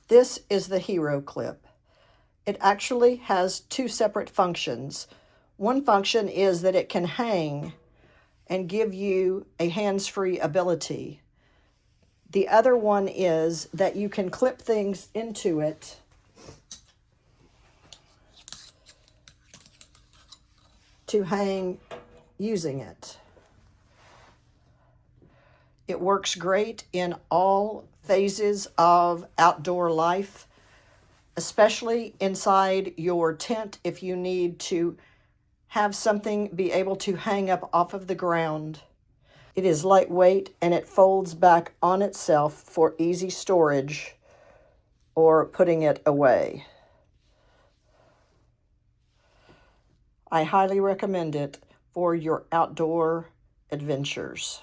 This is the Hero Clip. It actually has two separate functions. One function is that it can hang and give you a hands-free ability. The other one is that you can clip things into it to hang using it. It works great in all phases of outdoor life, especially inside your tent if you need to have something be able to hang up off of the ground. It is lightweight and it folds back on itself for easy storage or putting it away. I highly recommend it for your outdoor adventures.